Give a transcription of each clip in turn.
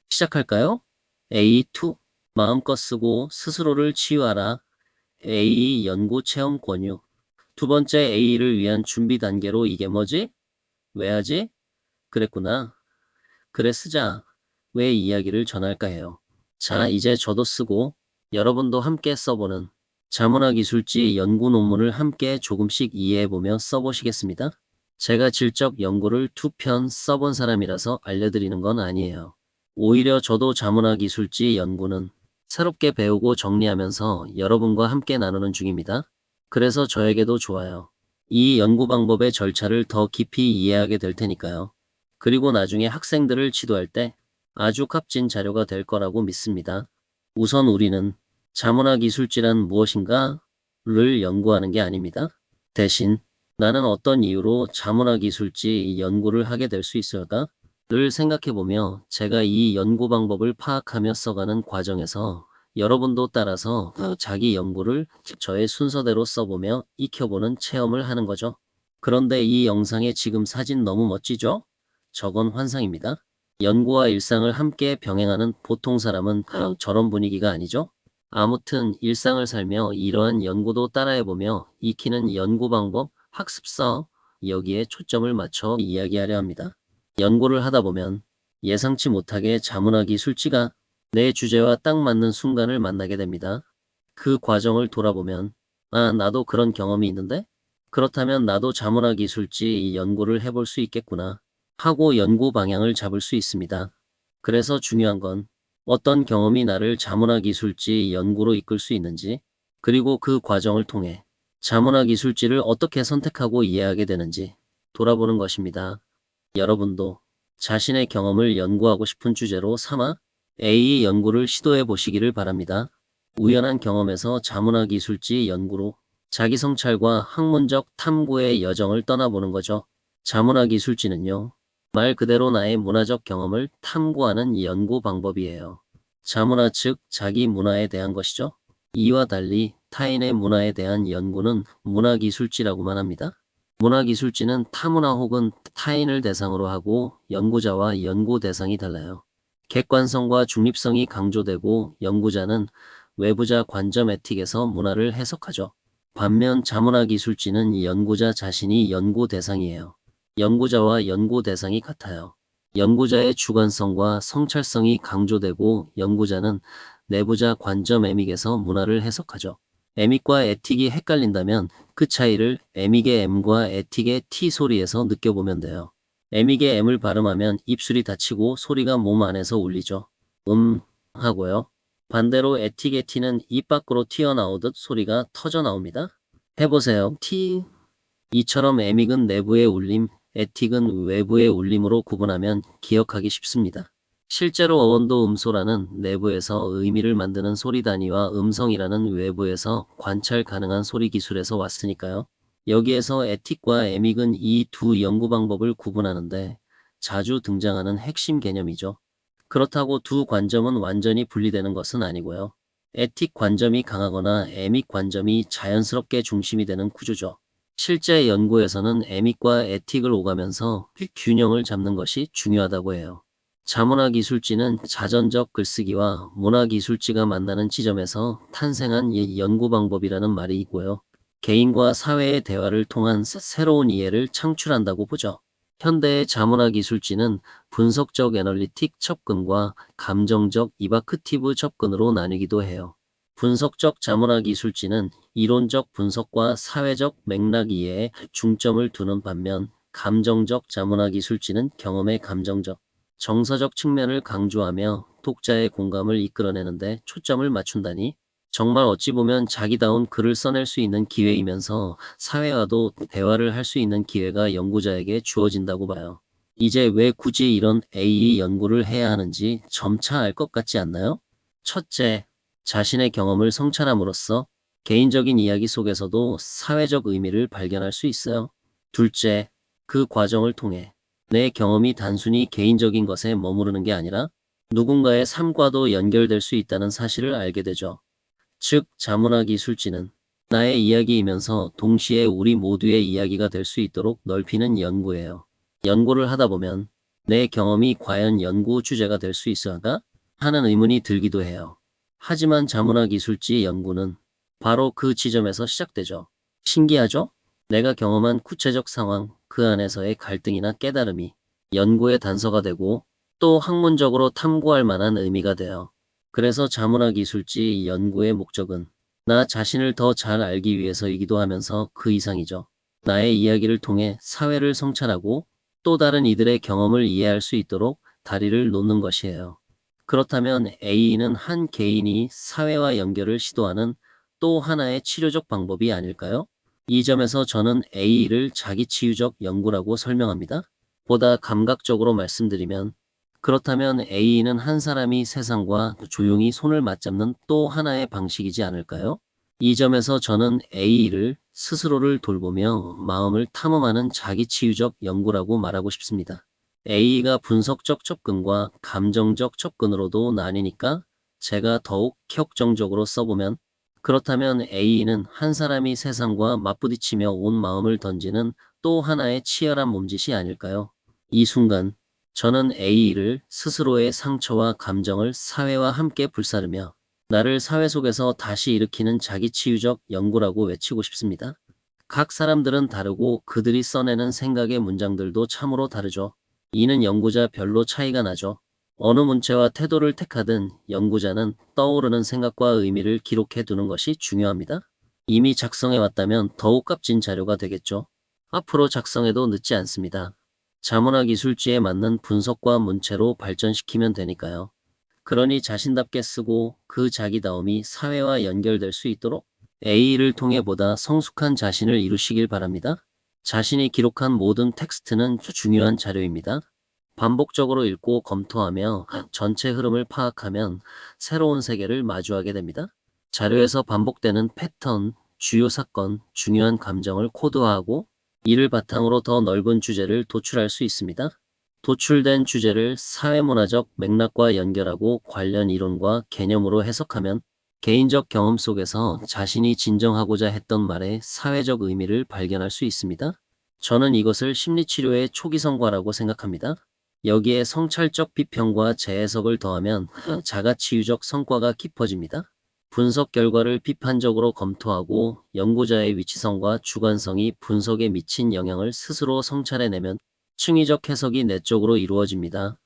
시작할까요? A2. 마음껏 쓰고 스스로를 치유하라. A 연구 체험 권유. 두 번째 A를 위한 준비 단계로 이게 뭐지? 왜 하지? 그랬구나. 그래 쓰자. 왜 이야기를 전할까 해요. 자, 이제 저도 쓰고 여러분도 함께 써보는 자문화기술지 연구 논문을 함께 조금씩 이해해보며 써보시겠습니다. 제가 질적 연구를 2편 써본 사람이라서 알려드리는 건 아니에요. 오히려 저도 자문화기술지 연구는 새롭게 배우고 정리하면서 여러분과 함께 나누는 중입니다. 그래서 저에게도 좋아요. 이 연구 방법의 절차를 더 깊이 이해하게 될 테니까요. 그리고 나중에 학생들을 지도할 때 아주 값진 자료가 될 거라고 믿습니다. 우선 우리는 자문화기술지란 무엇인가를 연구하는 게 아닙니다. 대신 나는 어떤 이유로 자문화기술지 연구를 하게 될 수 있을까? 를 생각해보며 제가 이 연구 방법을 파악하며 써가는 과정에서 여러분도 따라서 자기 연구를 저의 순서대로 써보며 익혀보는 체험을 하는 거죠. 그런데 이 영상의 지금 사진 너무 멋지죠? 저건 환상입니다. 연구와 일상을 함께 병행하는 보통 사람은 저런 분위기가 아니죠? 아무튼 일상을 살며 이러한 연구도 따라해보며 익히는 연구 방법, 학습서, 여기에 초점을 맞춰 이야기하려 합니다. 연구를 하다 보면 예상치 못하게 자문화기술지가 내 주제와 딱 맞는 순간을 만나게 됩니다. 그 과정을 돌아보면 아, 나도 그런 경험이 있는데? 그렇다면 나도 자문화기술지 연구를 해볼 수 있겠구나 하고 연구 방향을 잡을 수 있습니다. 그래서 중요한 건 어떤 경험이 나를 자문화기술지 연구로 이끌 수 있는지, 그리고 그 과정을 통해 자문화기술지를 어떻게 선택하고 이해하게 되는지 돌아보는 것입니다. 여러분도 자신의 경험을 연구하고 싶은 주제로 삼아 A 연구를 시도해 보시기를 바랍니다. 우연한 경험에서 자문화기술지 연구로 자기 성찰과 학문적 탐구의 여정을 떠나보는 거죠. 자문화기술지는요, 말 그대로 나의 문화적 경험을 탐구하는 연구 방법이에요. 자문화 즉 자기 문화에 대한 것이죠. 이와 달리 타인의 문화에 대한 연구는 문화기술지라고만 합니다. 문화기술지는 타문화 혹은 타인을 대상으로 하고 연구자와 연구 대상이 달라요. 객관성과 중립성이 강조되고 연구자는 외부자 관점 에틱에서 문화를 해석하죠. 반면 자문화기술지는 연구자 자신이 연구 대상이에요. 연구자와 연구 대상이 같아요. 연구자의 주관성과 성찰성이 강조되고 연구자는 내부자 관점 에믹에서 문화를 해석하죠. 에믹과 에틱이 헷갈린다면 그 차이를 에믹의 M과 에틱의 T 소리에서 느껴보면 돼요. 에믹의 M을 발음하면 입술이 닫히고 소리가 몸 안에서 울리죠. 하고요. 반대로 에틱의 T는 입 밖으로 튀어나오듯 소리가 터져 나옵니다. 해보세요. T. 이처럼 에믹은 내부의 울림, 에틱은 외부의 울림으로 구분하면 기억하기 쉽습니다. 실제로 어원도 음소라는 내부에서 의미를 만드는 소리 단위와 음성이라는 외부에서 관찰 가능한 소리 기술에서 왔으니까요. 여기에서 에틱과 에믹은 이 두 연구 방법을 구분하는데 자주 등장하는 핵심 개념이죠. 그렇다고 두 관점은 완전히 분리되는 것은 아니고요. 에틱 관점이 강하거나 에믹 관점이 자연스럽게 중심이 되는 구조죠. 실제 연구에서는 에믹과 에틱을 오가면서 균형을 잡는 것이 중요하다고 해요. 자문화기술지는 자전적 글쓰기와 문화기술지가 만나는 지점에서 탄생한 연구 방법이라는 말이 있고요. 개인과 사회의 대화를 통한 새로운 이해를 창출한다고 보죠. 현대의 자문화기술지는 분석적 애널리틱 접근과 감정적 이바크티브 접근으로 나뉘기도 해요. 분석적 자문화기술지는 이론적 분석과 사회적 맥락 이해에 중점을 두는 반면 감정적 자문화기술지는 경험의 감정적, 정서적 측면을 강조하며 독자의 공감을 이끌어내는데 초점을 맞춘다니 정말 어찌 보면 자기다운 글을 써낼 수 있는 기회이면서 사회와도 대화를 할 수 있는 기회가 연구자에게 주어진다고 봐요. 이제 왜 굳이 이런 A 연구를 해야 하는지 점차 알 것 같지 않나요? 첫째, 자신의 경험을 성찰함으로써 개인적인 이야기 속에서도 사회적 의미를 발견할 수 있어요. 둘째, 그 과정을 통해 내 경험이 단순히 개인적인 것에 머무르는 게 아니라 누군가의 삶과도 연결될 수 있다는 사실을 알게 되죠. 즉, 자문화기술지는 나의 이야기이면서 동시에 우리 모두의 이야기가 될 수 있도록 넓히는 연구예요. 연구를 하다 보면 내 경험이 과연 연구 주제가 될 수 있을까? 하는 의문이 들기도 해요. 하지만 자문화 기술지 연구는 바로 그 지점에서 시작되죠. 신기하죠? 내가 경험한 구체적 상황, 그 안에서의 갈등이나 깨달음이 연구의 단서가 되고 또 학문적으로 탐구할 만한 의미가 돼요. 그래서 자문화 기술지 연구의 목적은 나 자신을 더 잘 알기 위해서이기도 하면서 그 이상이죠. 나의 이야기를 통해 사회를 성찰하고 또 다른 이들의 경험을 이해할 수 있도록 다리를 놓는 것이에요. 그렇다면 A는 한 개인이 사회와 연결을 시도하는 또 하나의 치료적 방법이 아닐까요? 이 점에서 저는 A를 자기치유적 연구라고 설명합니다. 보다 감각적으로 말씀드리면, 그렇다면 A는 한 사람이 세상과 조용히 손을 맞잡는 또 하나의 방식이지 않을까요? 이 점에서 저는 A를 스스로를 돌보며 마음을 탐험하는 자기치유적 연구라고 말하고 싶습니다. A가 분석적 접근과 감정적 접근으로도 나뉘니까 제가 더욱 격정적으로 써보면, 그렇다면 A는 한 사람이 세상과 맞부딪히며 온 마음을 던지는 또 하나의 치열한 몸짓이 아닐까요? 이 순간 저는 A를 스스로의 상처와 감정을 사회와 함께 불사르며 나를 사회 속에서 다시 일으키는 자기치유적 연구라고 외치고 싶습니다. 각 사람들은 다르고 그들이 써내는 생각의 문장들도 참으로 다르죠. 이는 연구자 별로 차이가 나죠. 어느 문체와 태도를 택하든 연구자는 떠오르는 생각과 의미를 기록해 두는 것이 중요합니다. 이미 작성해 왔다면 더욱 값진 자료가 되겠죠. 앞으로 작성해도 늦지 않습니다. 자문화 기술지에 맞는 분석과 문체로 발전시키면 되니까요. 그러니 자신답게 쓰고 그 자기다움이 사회와 연결될 수 있도록 A를 통해 보다 성숙한 자신을 이루시길 바랍니다. 자신이 기록한 모든 텍스트는 중요한 자료입니다. 반복적으로 읽고 검토하며 전체 흐름을 파악하면 새로운 세계를 마주하게 됩니다. 자료에서 반복되는 패턴, 주요 사건, 중요한 감정을 코드화하고 이를 바탕으로 더 넓은 주제를 도출할 수 있습니다. 도출된 주제를 사회문화적 맥락과 연결하고 관련 이론과 개념으로 해석하면 개인적 경험 속에서 자신이 진정하고자 했던 말의 사회적 의미를 발견할 수 있습니다. 저는 이것을 심리치료의 초기 성과라고 생각합니다. 여기에 성찰적 비평과 재해석을 더하면 자가치유적 성과가 깊어집니다. 분석 결과를 비판적으로 검토하고 연구자의 위치성과 주관성이 분석에 미친 영향을 스스로 성찰해내면 충의적 해석이 내적으로 이루어집니다.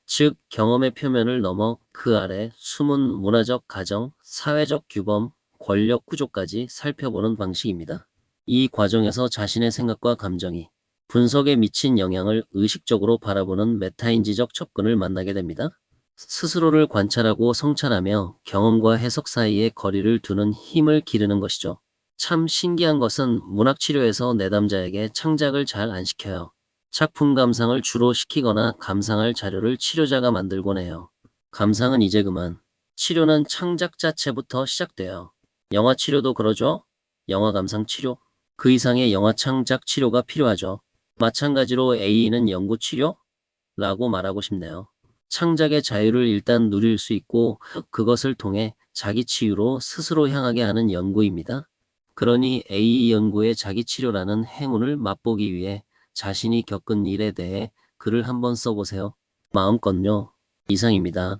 즉, 경험의 표면을 넘어 그 아래 숨은 문화적 가정, 사회적 규범, 권력 구조까지 살펴보는 방식입니다. 이 과정에서 자신의 생각과 감정이 분석에 미친 영향을 의식적으로 바라보는 메타인지적 접근을 만나게 됩니다. 스스로를 관찰하고 성찰하며 경험과 해석 사이에 거리를 두는 힘을 기르는 것이죠. 참 신기한 것은 문학치료에서 내담자에게 창작을 잘 안 시켜요. 작품 감상을 주로 시키거나 감상할 자료를 치료자가 만들곤 해요. 감상은 이제 그만. 치료는 창작 자체부터 시작돼요. 영화 치료도 그러죠? 영화 감상 치료. 그 이상의 영화 창작 치료가 필요하죠. 마찬가지로 A는 연구 치료? 라고 말하고 싶네요. 창작의 자유를 일단 누릴 수 있고 그것을 통해 자기 치유로 스스로 향하게 하는 연구입니다. 그러니 A 연구의 자기 치료라는 행운을 맛보기 위해 자신이 겪은 일에 대해 글을 한번 써보세요. 마음껏요. 이상입니다.